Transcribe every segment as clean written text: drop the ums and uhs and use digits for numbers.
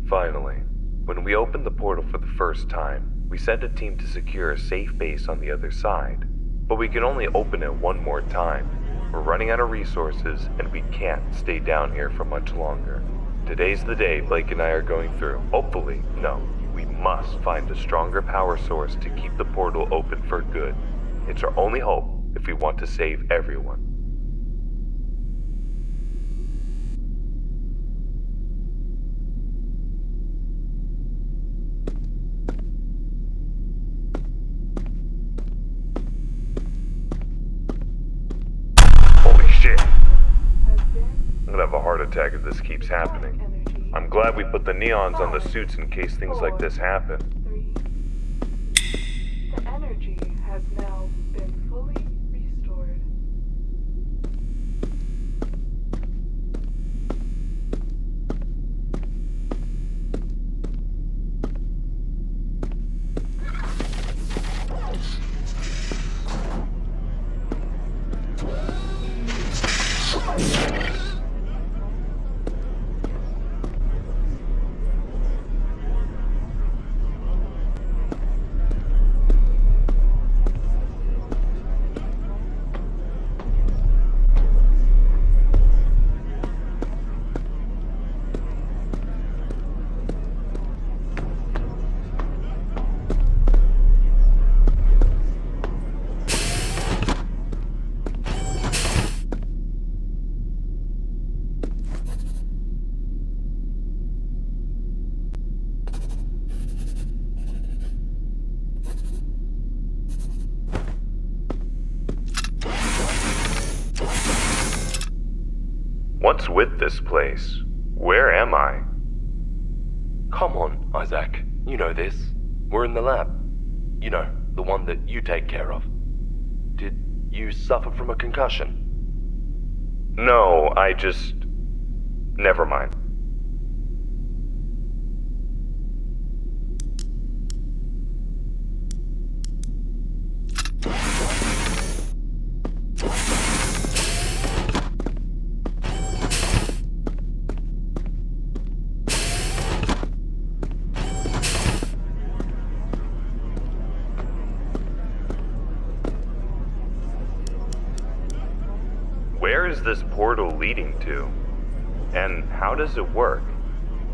Finally, when we opened the portal for the first time, we sent a team to secure a safe base on the other side. But we can only open it one more time. We're running out of resources, and we can't stay down here for much longer. Today's the day Blake and I are going through. Hopefully, no, we must find a stronger power source to keep the portal open for good. It's our only hope if we want to save everyone. Holy shit! I'm gonna have a heart attack if this keeps happening. I'm glad we put the neons on the suits in case things like this happen. The energy has now been fully restored. What's with this place? Where am I? Come on, Isaac. You know this. We're in the lab. You know, the one that you take care of. Did you suffer from a concussion? No, Never mind. Where is this portal leading to? And how does it work?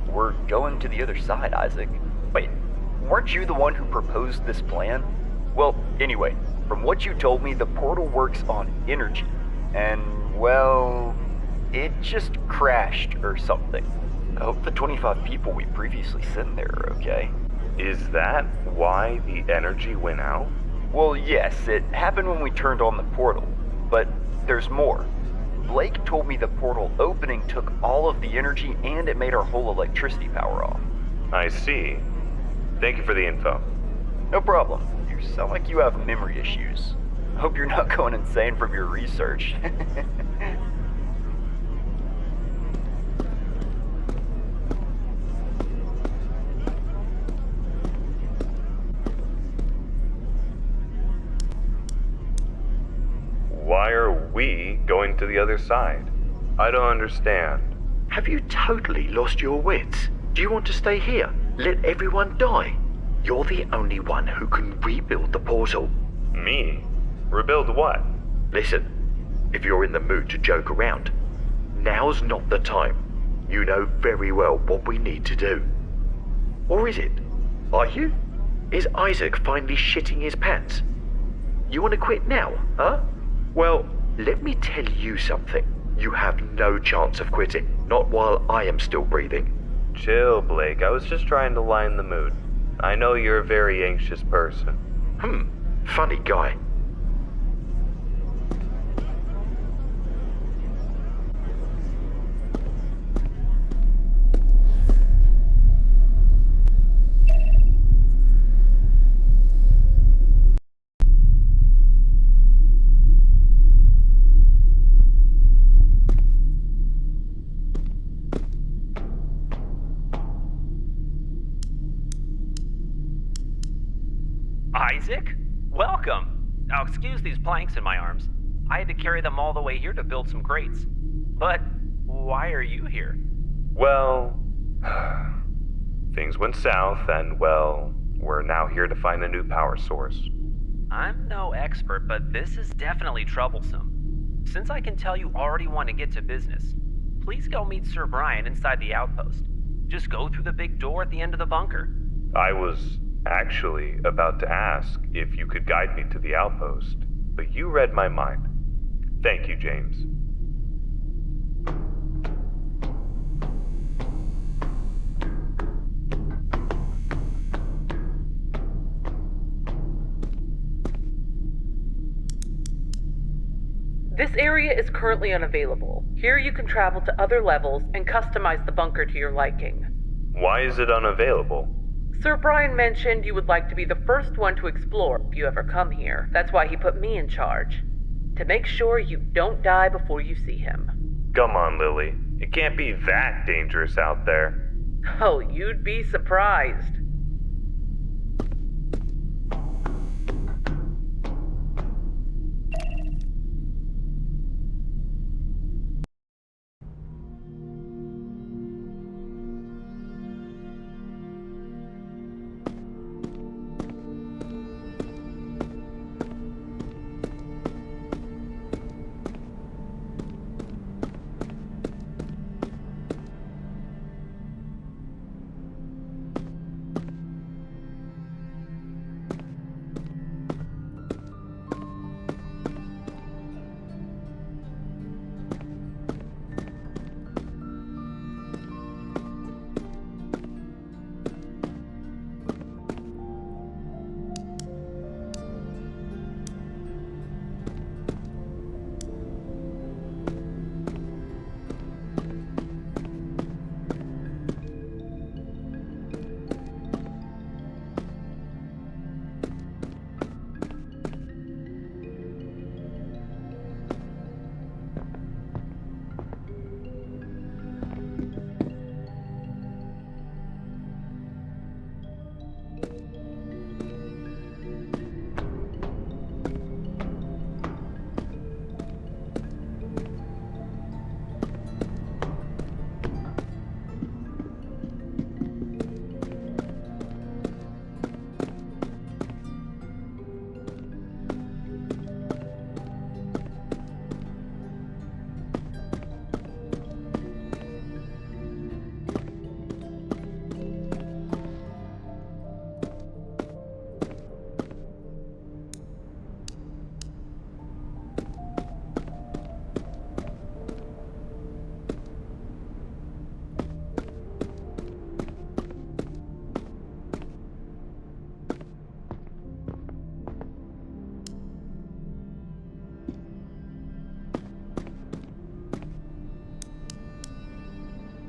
We're going to the other side, Isaac. Wait, weren't you the one who proposed this plan? Well, anyway, from what you told me, the portal works on energy. And, well, it just crashed or something. I hope the 25 people we previously sent there are okay. Is that why the energy went out? Well, yes, it happened when we turned on the portal. But there's more. Blake told me the portal opening took all of the energy and it made our whole electricity power off. I see. Thank you for the info. No problem. You sound like you have memory issues. Hope you're not going insane from your research. Why are we going to the other side? I don't understand. Have you totally lost your wits? Do you want to stay here? Let everyone die? You're the only one who can rebuild the portal. Me? Rebuild what? Listen, if you're in the mood to joke around, now's not the time. You know very well what we need to do. Or is it? Are you? Is Isaac finally shitting his pants? You want to quit now, huh? Well, let me tell you something. You have no chance of quitting, not while I am still breathing. Chill, Blake. I was just trying to lighten the mood. I know you're a very anxious person. Funny guy. Isaac? Welcome! Now, excuse these planks in my arms. I had to carry them all the way here to build some crates. But why are you here? Well, Things went south, and well, we're now here to find a new power source. I'm no expert, but this is definitely troublesome. Since I can tell you already want to get to business, please go meet Sir Brian inside the outpost. Just go through the big door at the end of the bunker. I was actually about to ask if you could guide me to the outpost, but you read my mind. Thank you, James. This area is currently unavailable. Here you can travel to other levels and customize the bunker to your liking. Why is it unavailable? Sir Brian mentioned you would like to be the first one to explore if you ever come here. That's why he put me in charge. To make sure you don't die before you see him. Come on, Lily. It can't be that dangerous out there. Oh, you'd be surprised.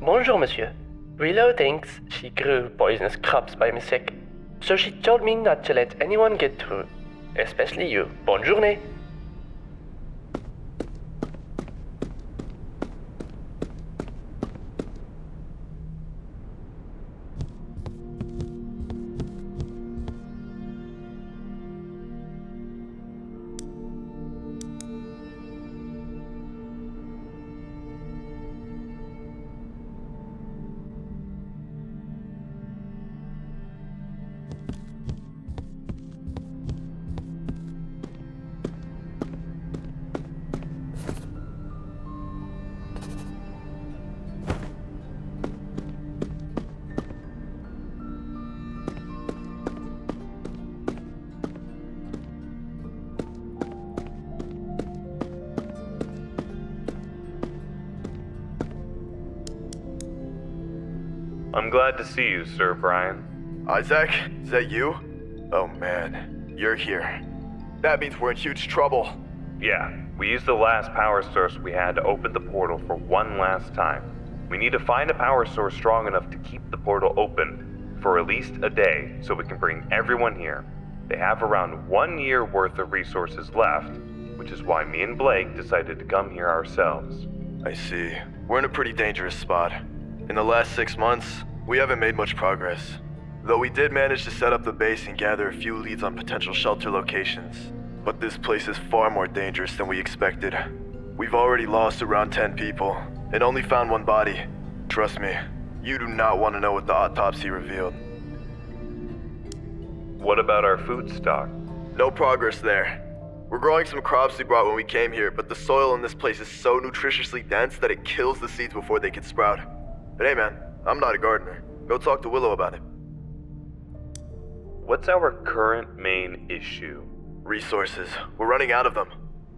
Bonjour, monsieur. Willow thinks she grew poisonous crops by mistake, so she told me not to let anyone get through, especially you. Bonne journée. I'm glad to see you, Sir Brian. Isaac, is that you? Oh man, you're here. That means we're in huge trouble. Yeah, we used the last power source we had to open the portal for one last time. We need to find a power source strong enough to keep the portal open for at least a day so we can bring everyone here. They have around 1 year worth of resources left, which is why me and Blake decided to come here ourselves. I see. We're in a pretty dangerous spot. In the last 6 months, we haven't made much progress. Though we did manage to set up the base and gather a few leads on potential shelter locations. But this place is far more dangerous than we expected. We've already lost around 10 people, and only found one body. Trust me, You do not want to know what the autopsy revealed. What about our food stock? No progress there. We're growing some crops we brought when we came here, but the soil in this place is so nutritiously dense that it kills the seeds before they can sprout. But hey man, I'm not a gardener. Go talk to Willow about it. What's our current main issue? Resources. We're running out of them.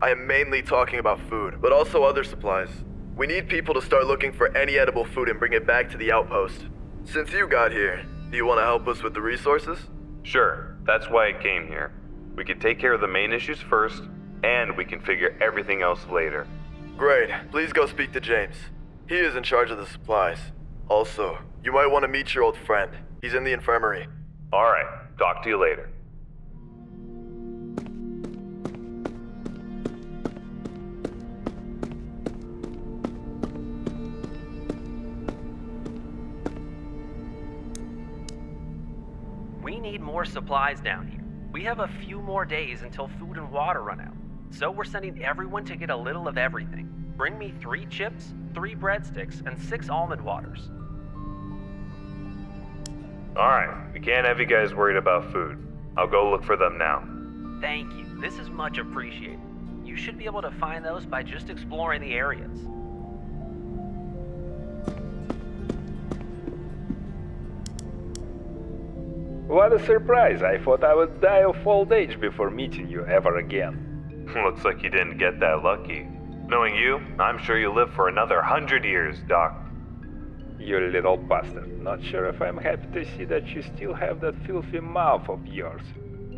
I am mainly talking about food, but also other supplies. We need people to start looking for any edible food and bring it back to the outpost. Since you got here, do you want to help us with the resources? Sure, that's why I came here. We can take care of the main issues first, and we can figure everything else later. Great. Please go speak to James. He is in charge of the supplies. Also, you might want to meet your old friend. He's in the infirmary. Alright, talk to you later. We need more supplies down here. We have a few more days until food and water run out. So we're sending everyone to get a little of everything. Bring me 3 chips, 3 breadsticks, and 6 almond waters. Alright, we can't have you guys worried about food. I'll go look for them now. Thank you. This is much appreciated. You should be able to find those by just exploring the areas. What a surprise! I thought I would die of old age before meeting you ever again. Looks like you didn't get that lucky. Knowing you, I'm sure you'll live for another 100 years, Doc. You little bastard. Not sure if I'm happy to see that you still have that filthy mouth of yours.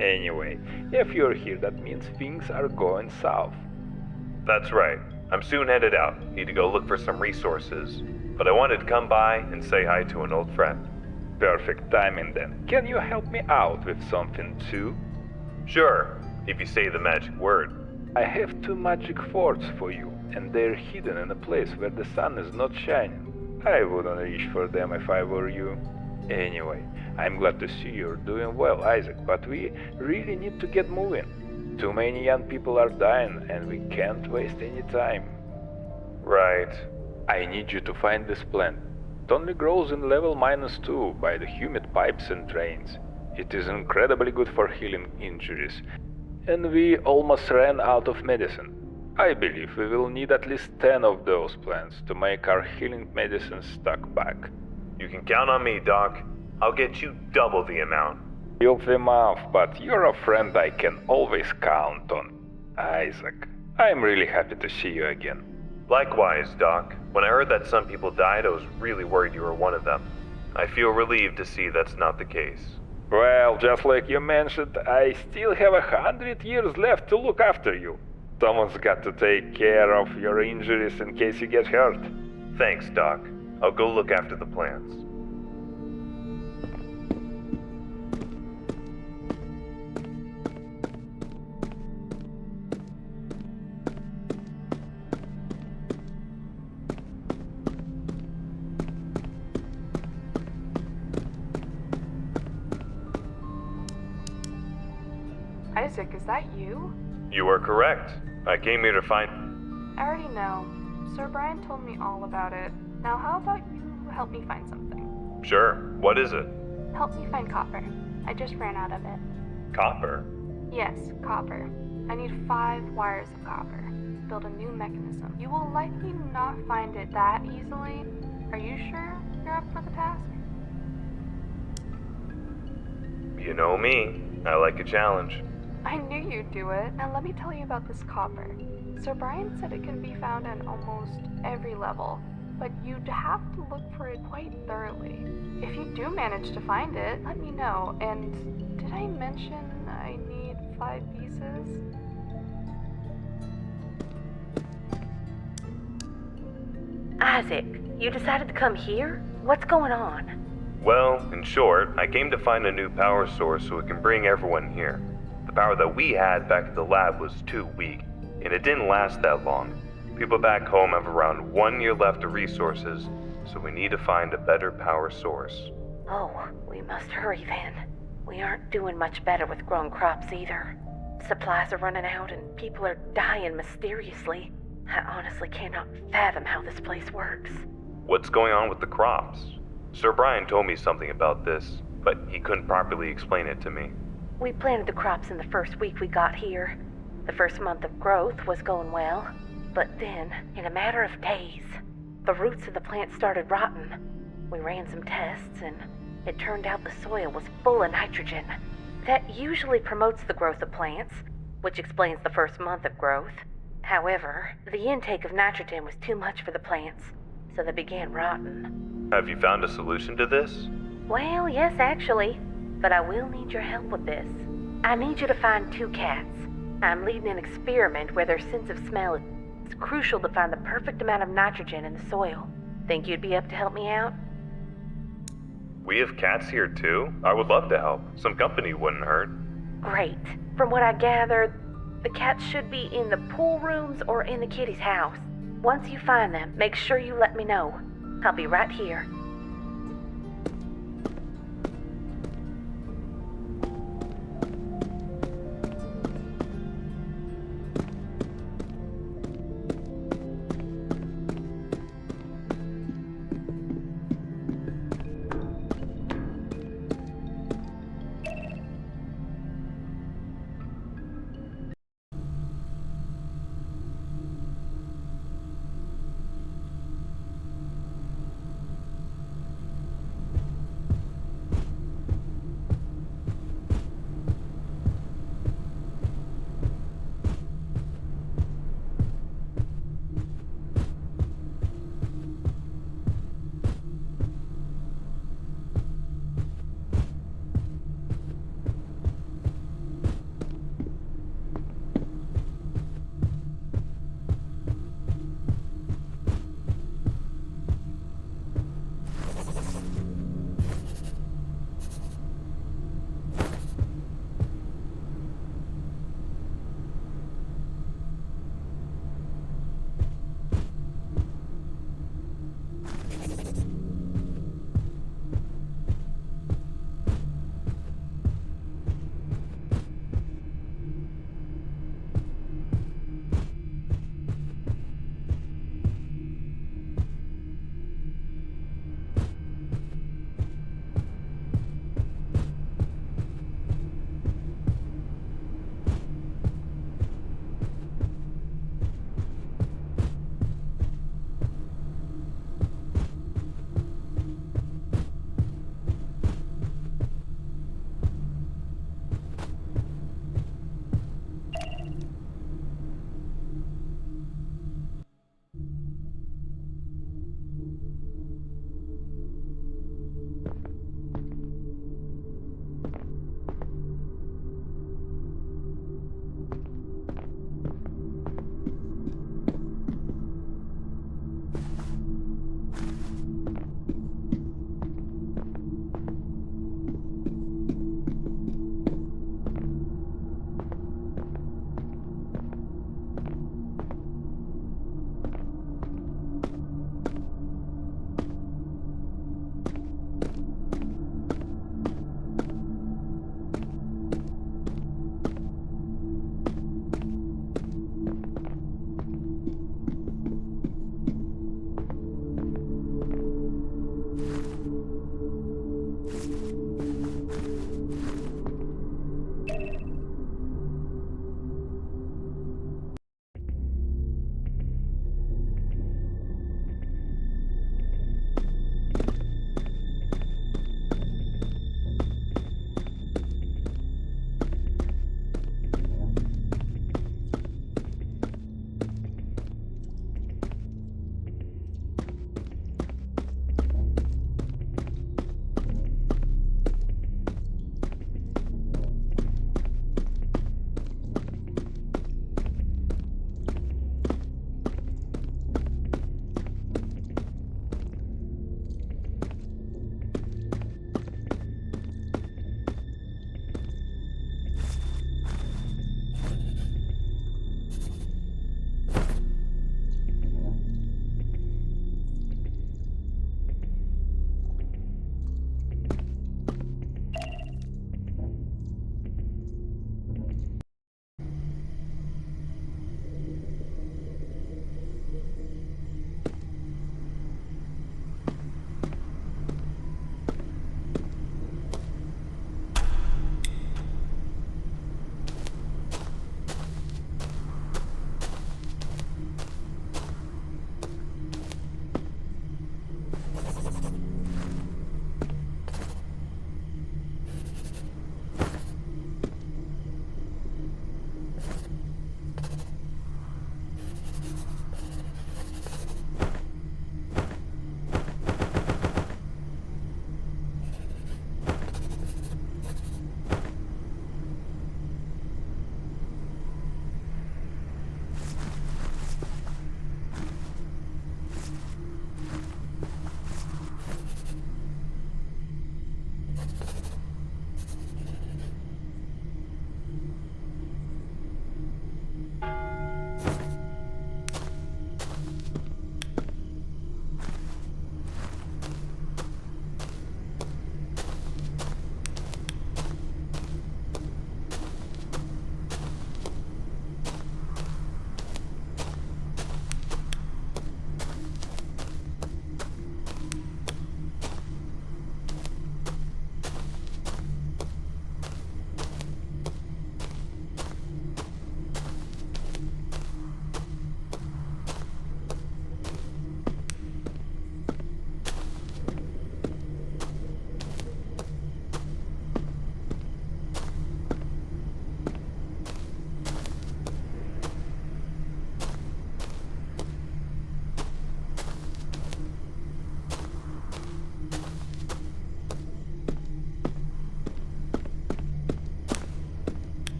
Anyway, if you're here, that means things are going south. That's right. I'm soon headed out. Need to go look for some resources. But I wanted to come by and say hi to an old friend. Perfect timing then. Can you help me out with something too? Sure, if you say the magic word. I have 2 magic forts for you, and they're hidden in a place where the sun is not shining. I wouldn't reach for them if I were you. Anyway, I'm glad to see you're doing well, Isaac, but we really need to get moving. Too many young people are dying, and we can't waste any time. Right. I need you to find this plant. It only grows in level -2 by the humid pipes and drains. It is incredibly good for healing injuries, and we almost ran out of medicine. I believe we will need at least 10 of those plants to make our healing medicine stock back. You can count on me, Doc. I'll get you double the amount. Filthy mouth, but you're a friend I can always count on. Isaac, I'm really happy to see you again. Likewise, Doc. When I heard that some people died, I was really worried you were one of them. I feel relieved to see that's not the case. Well, just like you mentioned, I still have 100 years left to look after you. Someone's got to take care of your injuries in case you get hurt. Thanks, Doc. I'll go look after the plants. Isaac, is that you? You are correct. I came here to find... I already know. Sir Brian told me all about it. Now how about you help me find something? Sure. What is it? Help me find copper. I just ran out of it. Copper? Yes, copper. I need 5 wires of copper to build a new mechanism. You will likely not find it that easily. Are you sure you're up for the task? You know me. I like a challenge. I knew you'd do it. Now let me tell you about this copper. Sir Brian said it can be found in almost every level, but you'd have to look for it quite thoroughly. If you do manage to find it, let me know. And did I mention I need 5 pieces? Isaac, you decided to come here? What's going on? Well, in short, I came to find a new power source so it can bring everyone here. The power that we had back at the lab was too weak, and it didn't last that long. People back home have around 1 year left of resources, so we need to find a better power source. Oh, we must hurry then. We aren't doing much better with grown crops either. Supplies are running out and people are dying mysteriously. I honestly cannot fathom how this place works. What's going on with the crops? Sir Brian told me something about this, but he couldn't properly explain it to me. We planted the crops in the first week we got here. The first month of growth was going well, but then, in a matter of days, the roots of the plant started rotting. We ran some tests, and it turned out the soil was full of nitrogen. That usually promotes the growth of plants, which explains the first month of growth. However, the intake of nitrogen was too much for the plants, so they began rotting. Have you found a solution to this? Well, yes, actually, but I will need your help with this. I need you to find 2 cats. I'm leading an experiment where their sense of smell is crucial to find the perfect amount of nitrogen in the soil. Think you'd be up to help me out? We have cats here too? I would love to help. Some company wouldn't hurt. Great. From what I gathered, the cats should be in the pool rooms or in the kitty's house. Once you find them, make sure you let me know. I'll be right here.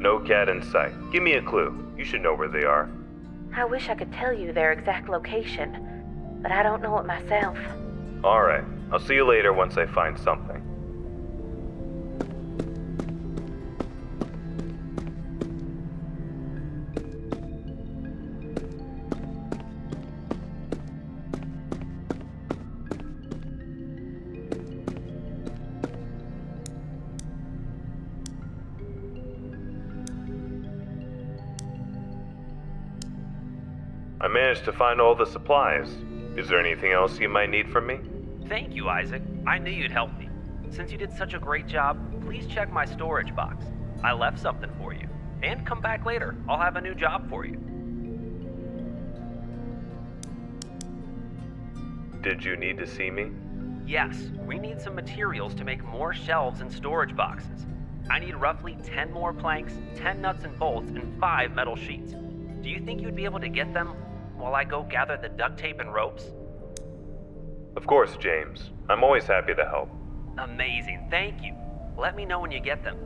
No cat in sight. Give me a clue. You should know where they are. I wish I could tell you their exact location, but I don't know it myself. Alright, I'll see you later once I find something. I managed to find all the supplies. Is there anything else you might need from me? Thank you, Isaac. I knew you'd help me. Since you did such a great job, please check my storage box. I left something for you. And come back later. I'll have a new job for you. Did you need to see me? Yes, we need some materials to make more shelves and storage boxes. I need roughly 10 more planks, 10 nuts and bolts, and 5 metal sheets. Do you think you'd be able to get them while I go gather the duct tape and ropes? Of course, James. I'm always happy to help. Amazing, thank you. Let me know when you get them.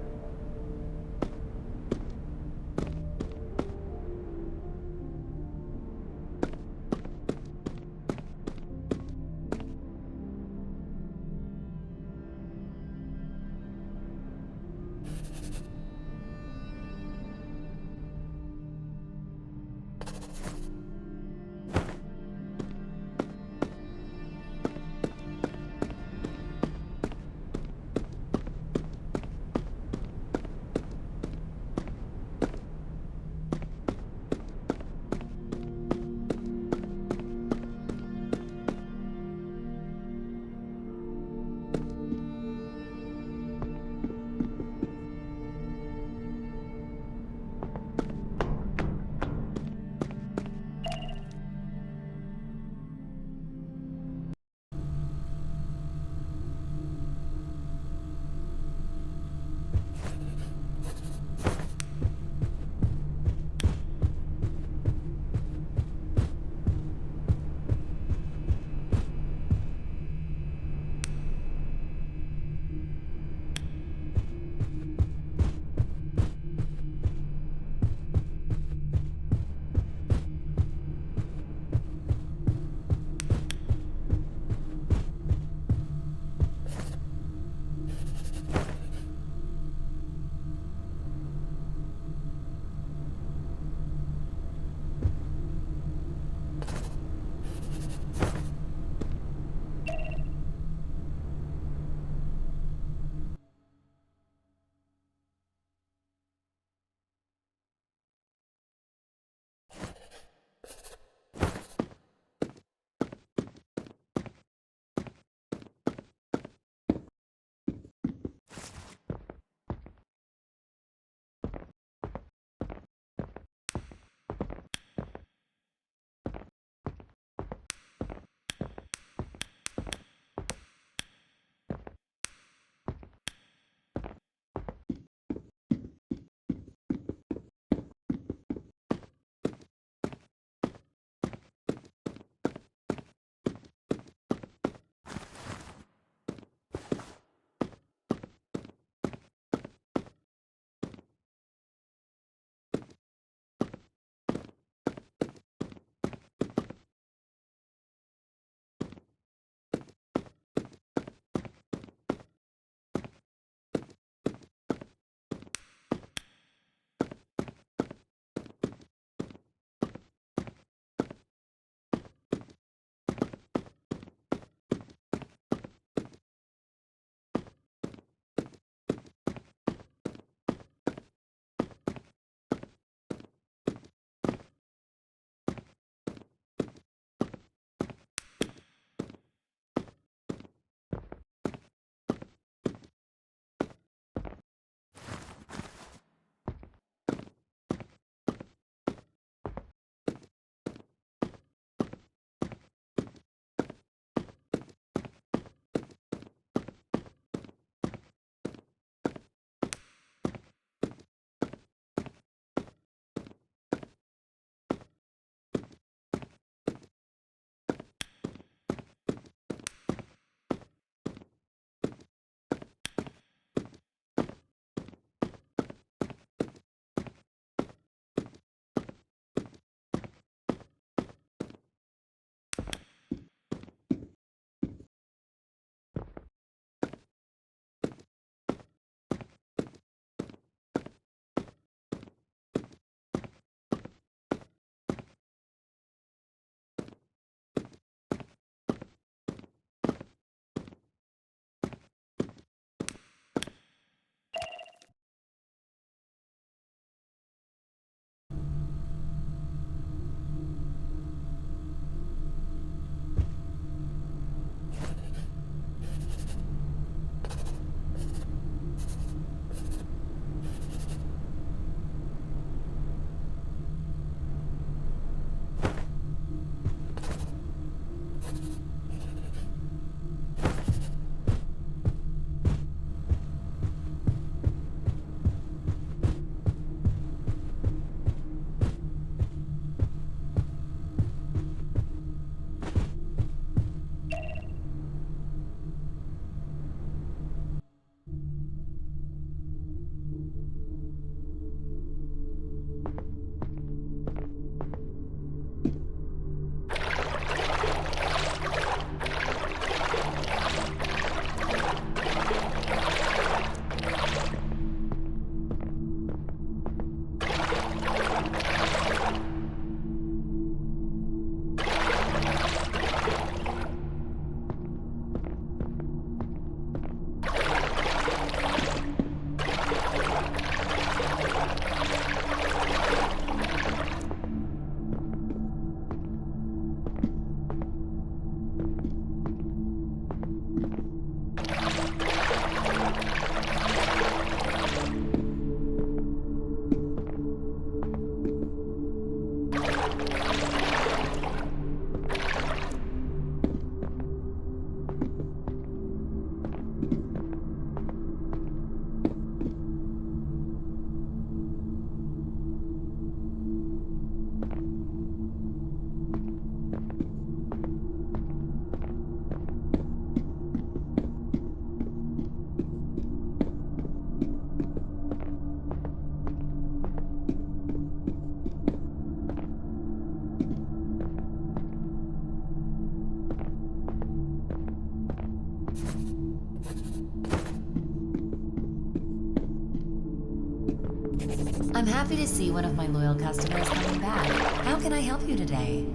I'm happy to see one of my loyal customers coming back. How can I help you today?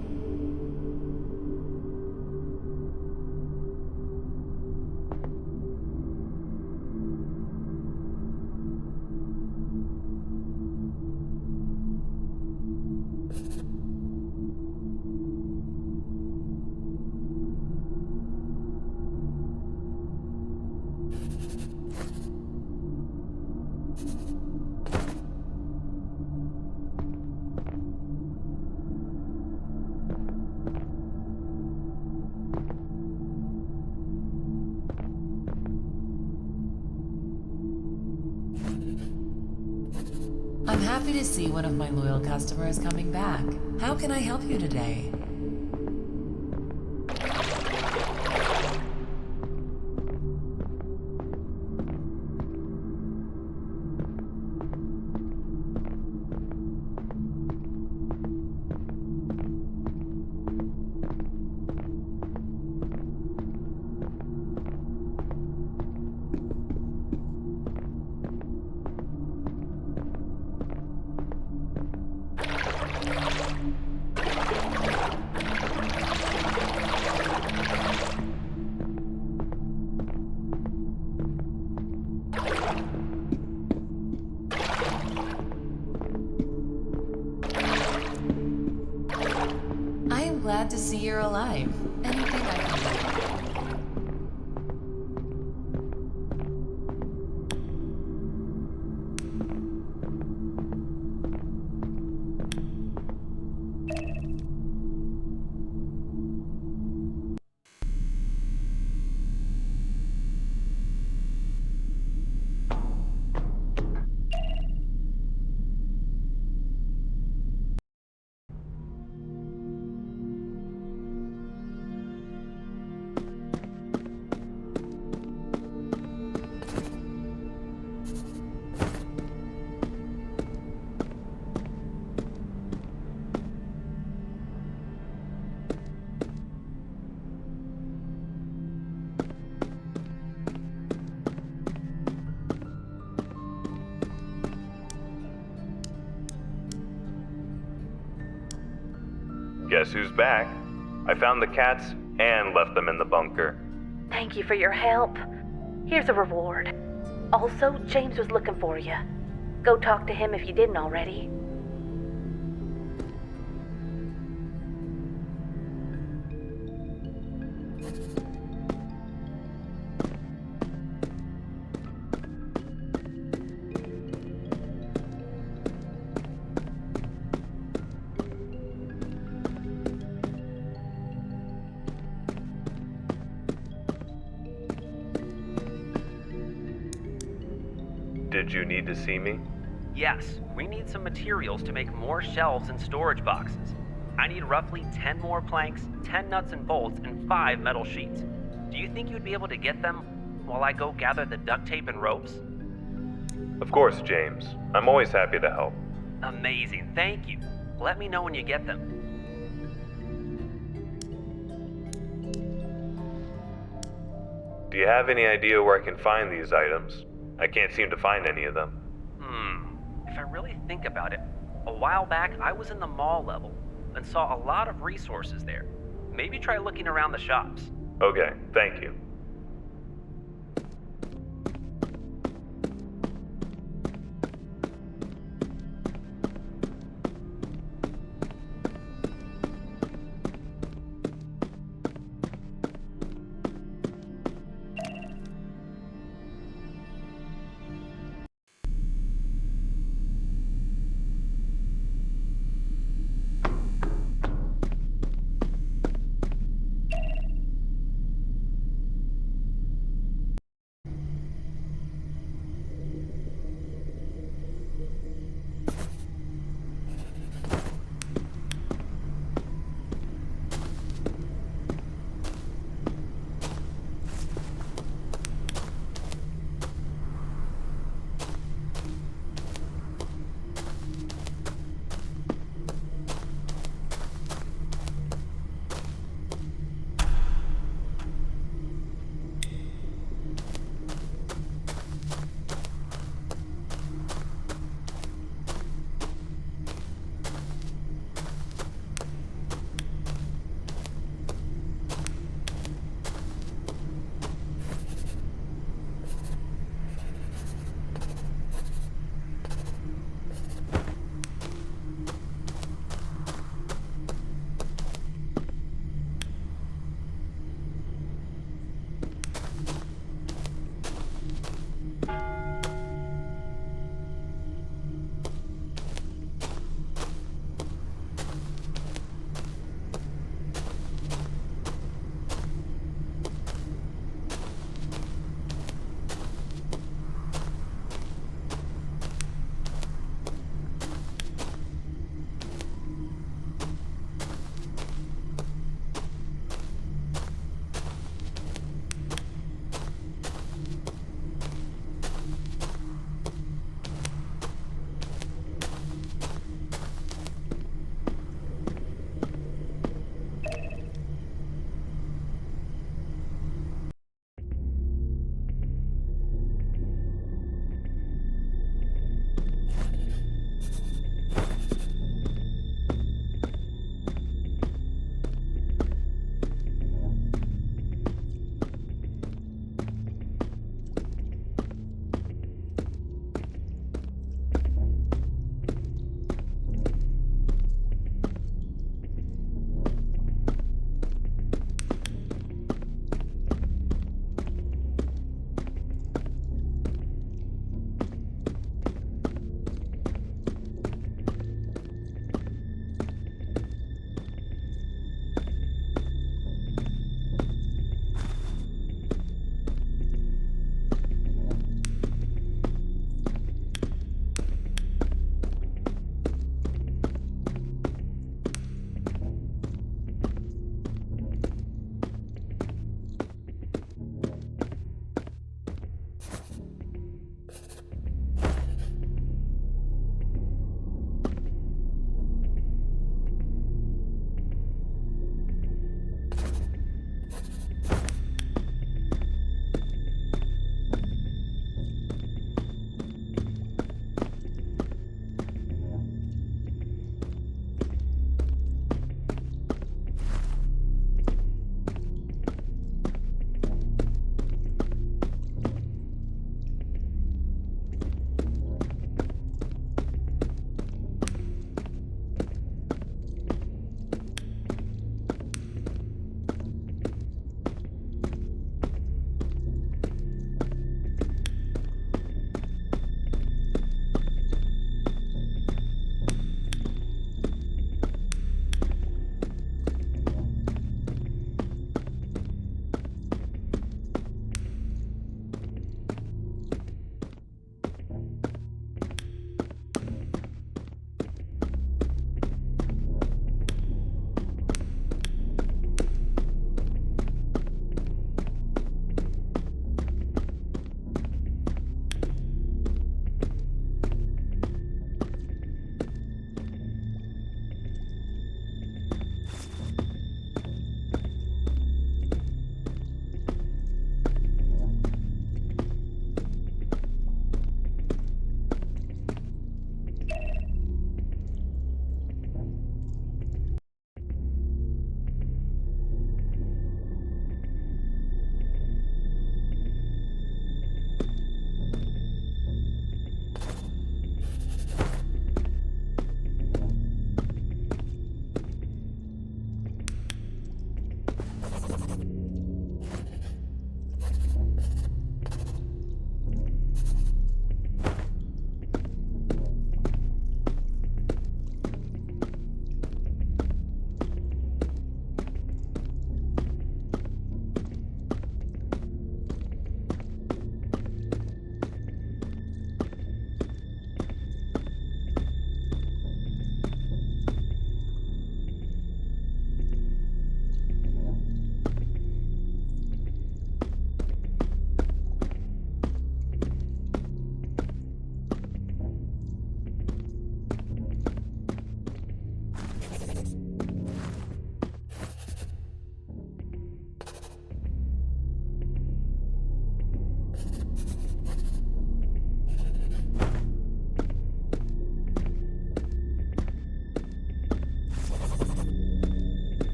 I'm happy to see one of my loyal customers coming back. How can I help you today? I am glad to see you're alive. Anything I can do? Guess who's back? I found the cats and left them in the bunker. Thank you for your help. Here's a reward. Also, James was looking for you. Go talk to him if you didn't already. Did you need to see me? Yes, we need some materials to make more shelves and storage boxes. I need roughly 10 more planks, 10 nuts and bolts, and 5 metal sheets. Do you think you'd be able to get them while I go gather the duct tape and ropes? Of course, James. I'm always happy to help. Amazing, thank you. Let me know when you get them. Do you have any idea where I can find these items? I can't seem to find any of them. If I really think about it, a while back I was in the mall level and saw a lot of resources there. Maybe try looking around the shops. Okay, thank you.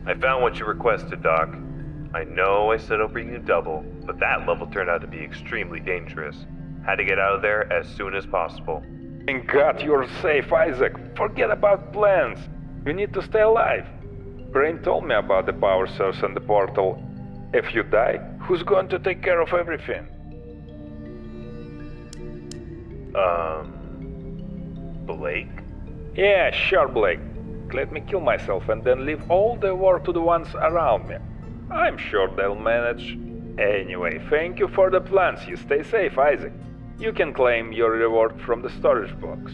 I found what you requested, Doc. I know I said I'll bring you double, but that level turned out to be extremely dangerous. Had to get out of there as soon as possible. Thank God you're safe, Isaac. Forget about plans. You need to stay alive. Brain told me about the power source and the portal. If you die, who's going to take care of everything? Blake? Yeah, sure, Blake. Let me kill myself and then leave all the war to the ones around me. I'm sure they'll manage. Anyway, thank you for the plans. You stay safe, Isaac. You can claim your reward from the storage box.